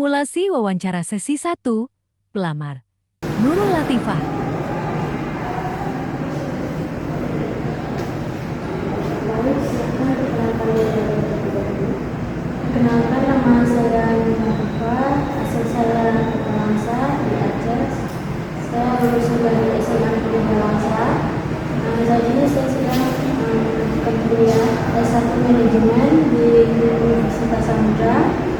Simulasi wawancara sesi 1, pelamar. Nurul Latifah. Baik, silakan perkenalkan diri terlebih dahulu. Perkenalkan, nama saya Nurul Latifah, asal saya Bangsa di Aceh. Saya lulusan dari SMA Negeri Bangsa. Saat ini saya sedang melanjutkan kuliah S1 Manajemen di Universitas Samudra.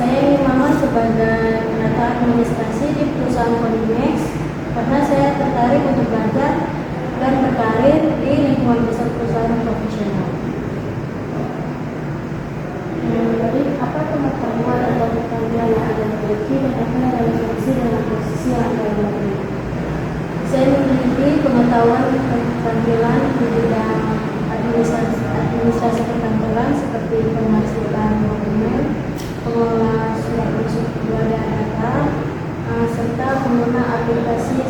Saya ingin melamar sebagai penata administrasi di perusahaan Polimex karena saya tertarik untuk belajar dan berkarir di lingkungan besar perusahaan profesional. Jadi, apa pengetahuan atau keterampilan yang Anda miliki dan apa yang relevansi dengan posisi yang Anda miliki? Saya memiliki pengetahuan dan keterampilan di bidang administrasi perkantoran seperti pemasukan dokumen, pengelola surat masuk keluar dan data, serta pengguna aplikasi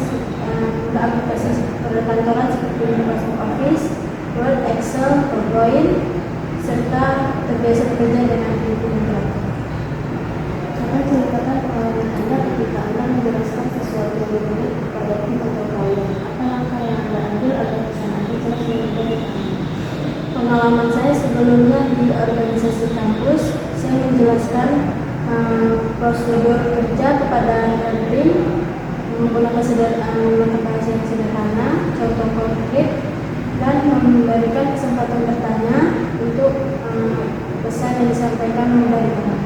perkantoran seperti Microsoft Office, Word, Excel, PowerPoint, serta terbiasa bekerja dengan tim interaktif. Coba ceritakan pengalaman Anda ketika Anda menjelaskan sesuatu yang unik kepada tim atau klien. Apa langkah yang Anda ambil agar bisa nanti jelas menjadi pengalaman saya sebelumnya di organisasi kampus. Saya menjelaskan prosedur kerja kepada tim menggunakan bahasa yang sederhana, contoh konkret, dan memberikan kesempatan bertanya untuk pesan yang disampaikan dari teman.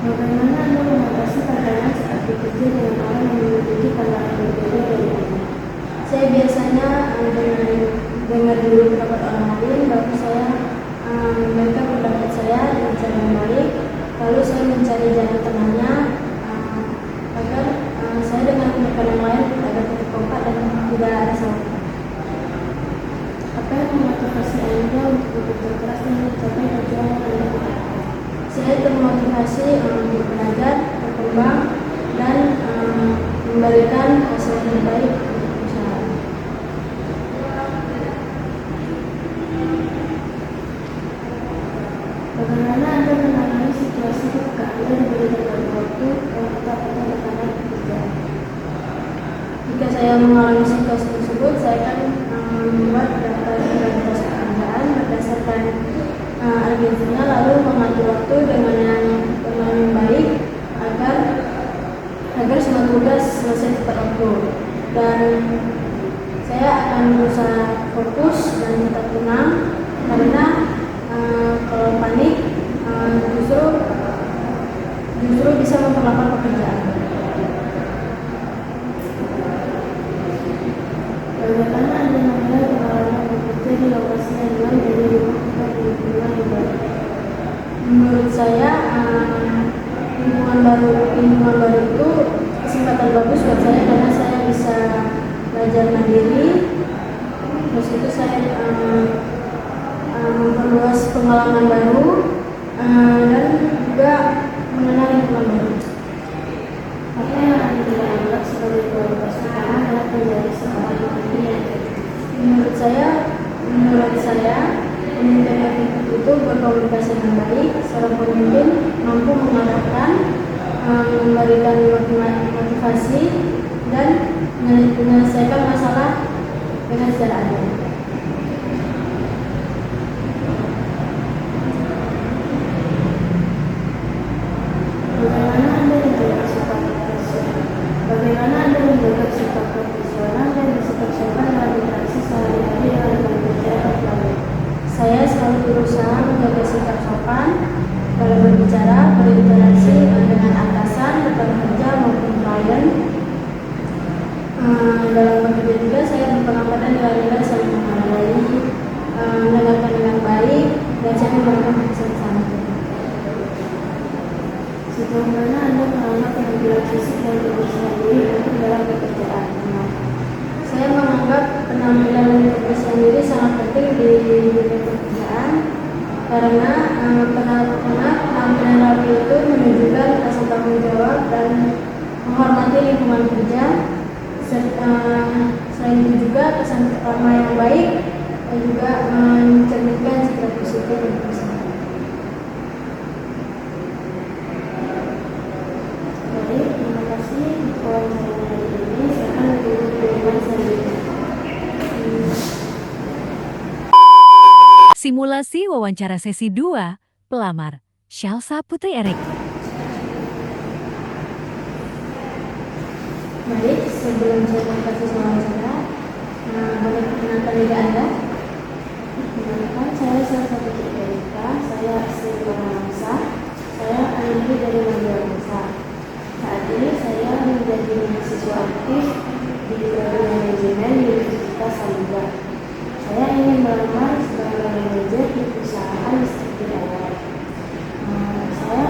Bagaimana Anda mengatasi tantangan saat bekerja dengan orang yang memiliki pandangan berbeda dari Anda? Saya biasanya dengar dulu pendapat orang lain, baru saya memberikan pendapat saya dengan cara yang baik, lalu saya mencari jalan tengahnya agar saya dengan rekan yang lain agar tetap kompak dan tidak ada salah. Apa yang memotivasi Anda untuk bekerja keras dan mencapai tujuan yang Anda? Saya termotivasi untuk belajar, berkembang, dan memberikan hasil yang terbaik untuk perusahaan. Bagaimana Anda menangani situasi ketika Anda diberi tenggat waktu tetap atau tekanan pekerjaan? Jika saya mengalami situasi tersebut, saya akan membuat daftar prioritas pekerjaan berdasarkan urgensinya, lalu mengatur waktu dengan yang baik agar semua tugas selesai tepat waktu. Dan saya akan berusaha fokus dan tetap tenang karena kalau panik justru bisa memperlambat pekerjaan. Bagaimana Anda menilai pengalaman bekerja di lokasi yang jauh dari rumah dan lingkungan yang baru? Menurut saya lingkungan baru itu kesempatan bagus buat saya karena saya bisa belajar mandiri, terus itu saya memperluas pengalaman baru dan juga mengenal lingkungan baru. Apa yang Anda anggap sebagai prioritas utama dalam menjadi seorang pemimpin? Menurut saya pemimpin efektif itu berkomunikasi dengan baik. Seorang pemimpin mampu mengarahkan, memberikan motivasi, dan menyelesaikan masalah dengan secara adil. Bagaimana Anda menjaga sikap profesional dan bersikap sopan dalam interaksi sehari-hari dengan rekan kerja atau klien? Saya selalu berusaha menjaga sikap sopan dalam berinteraksi dengan atasan, rekan kerja maupun klien. Dalam bekerja juga saya berpengalaman nilai-nilai saling menghargai, mendengarkan dengan baik, dan saya memberikan kesan santai. Sejauh mana Anda menganggap penampilan fisik dan kebersihan diri untuk dalam pekerjaan? Saya menganggap penampilan dan kebersihan diri sangat penting di dunia pekerjaan karena penampilan rapi itu menunjukkan rasa tanggung jawab dan menghormati lingkungan kerja. Selain itu juga kesan pertama yang baik dan juga mencerminkan sikap positif dan positif. Baik, terima kasih wawancara hari ini. Sekarang ditunggu pengumuman selanjutnya. Simulasi wawancara sesi 2, pelamar, Shalsa Putri Erik. Baik, sebelum saya memproses wawancara, boleh perkenalkan diri Anda? Perkenalkan, saya Shalsa Putri Erika, saya asli Bangsa, saya alumni dari Bangsa. Saat ini saya menjadi mahasiswa aktif di Program Manajemen di Universitas Samarinda. Saya ingin melamar sebagai manajer di perusahaan listrik daerah. Saya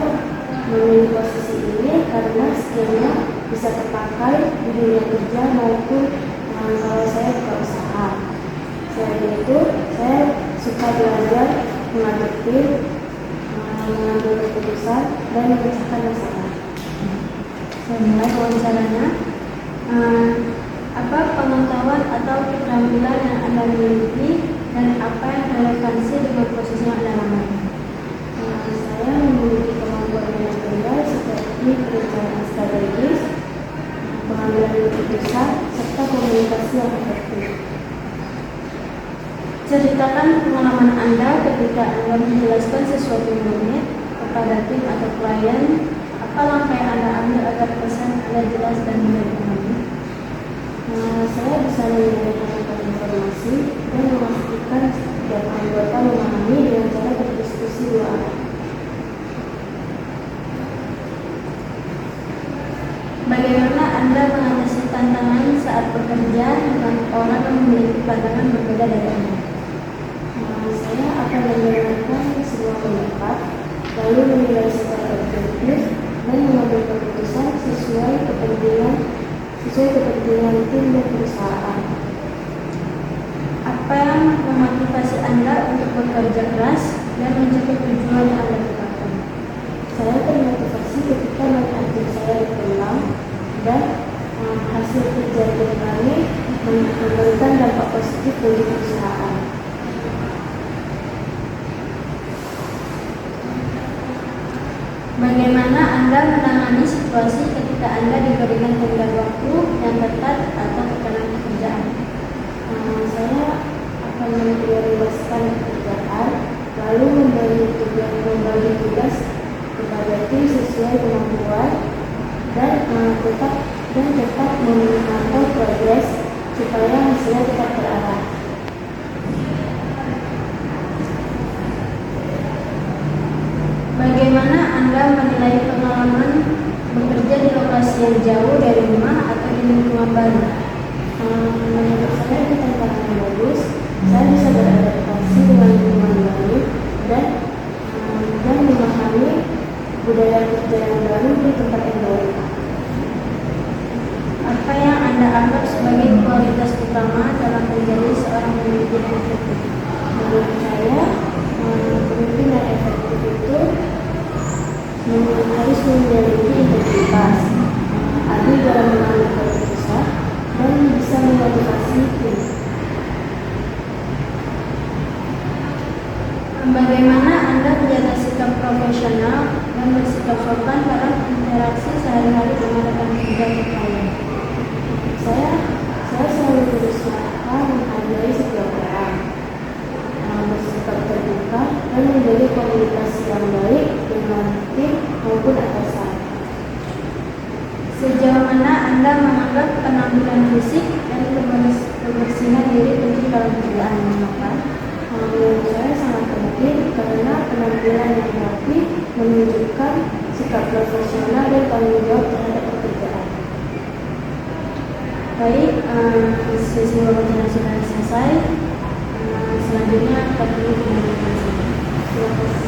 memilih posisi ini karena skillnya bisa terpakai di dunia kerja maupun kalau saya buka usaha. Selain itu, saya suka belajar, mengatur tim, mengambil keputusan, dan memecahkan masalah. Saya mulai wawancaranya. Apa pengetahuan atau keterampilan yang Anda miliki dan apa yang relevansi dengan posisi yang Anda lamar? Saya memiliki kemampuan manajerial seperti perencanaan strategis, pengambilan keputusan, serta komunikasi yang efektif. Ceritakan pengalaman Anda ketika Anda menjelaskan sesuatu unit kepada tim atau klien. Apa langkah yang Anda ambil agar pesan Anda jelas dan mudah dipahami? Saya bisa menyampaikan informasi dan memastikan setiap anggota memahami dengan cara berdiskusi dua arah. Bagaimana Anda mengatasi tantangan saat bekerja dengan orang yang memiliki pandangan berbeda dari Anda? Saya akan mendengarkan semua pendapat, lalu menilai secara objektif dan mengambil keputusan sesuai kepentingan tim dan perusahaan. Apa yang memotivasi Anda untuk bekerja keras dan mencapai tujuan yang Anda tetapkan? Saya termotivasi ketika melihat tim saya berkembang dan hasil kerja tim kami memberikan dampak positif bagi perusahaan. Bagaimana Anda menangani situasi ketika Anda diberikan tenggat waktu yang ketat atau tekanan pekerjaan? Saya akan memprioritaskan pekerjaan, lalu membagi tugas kepada tim sesuai kemampuan dan tetap memantau progres supaya hasilnya tetap terarah. Bagaimana Anda menilai pengalaman bekerja di lokasi yang jauh dari rumah atau di lingkungan baru? Menurut saya itu tantangan yang bagus. Saya bisa beradaptasi dengan lingkungan baru dan memahami budaya kerja yang baru di tempat yang baru. Apa yang Anda anggap sebagai kualitas utama dalam menjadi seorang pemimpin yang efektif? Menurut saya, pemimpin yang efektif itu harus memiliki integritas, adil dalam mengambil keputusan, dan bisa memotivasi tim. Bagaimana Anda menjaga sikap profesional dan bersikap sopan dalam interaksi sehari-hari dengan rekan kerja klien? Saya selalu berusaha menghargai setiap orang, bersikap terbuka dan menjaga komunikasi yang baik dengan tim maupun atasan. Sejauh mana Anda menganggap penampilan fisik dan kebersihan diri penting dalam pekerjaan? Mengapa? Menurut saya sangat penting karena penampilan yang rapi menunjukkan sikap profesional dan tanggung jawab terhadap pekerjaan. Baik, sesi wawancara sudah selesai. Selanjutnya kita perlu komunikasi. Terima kasih.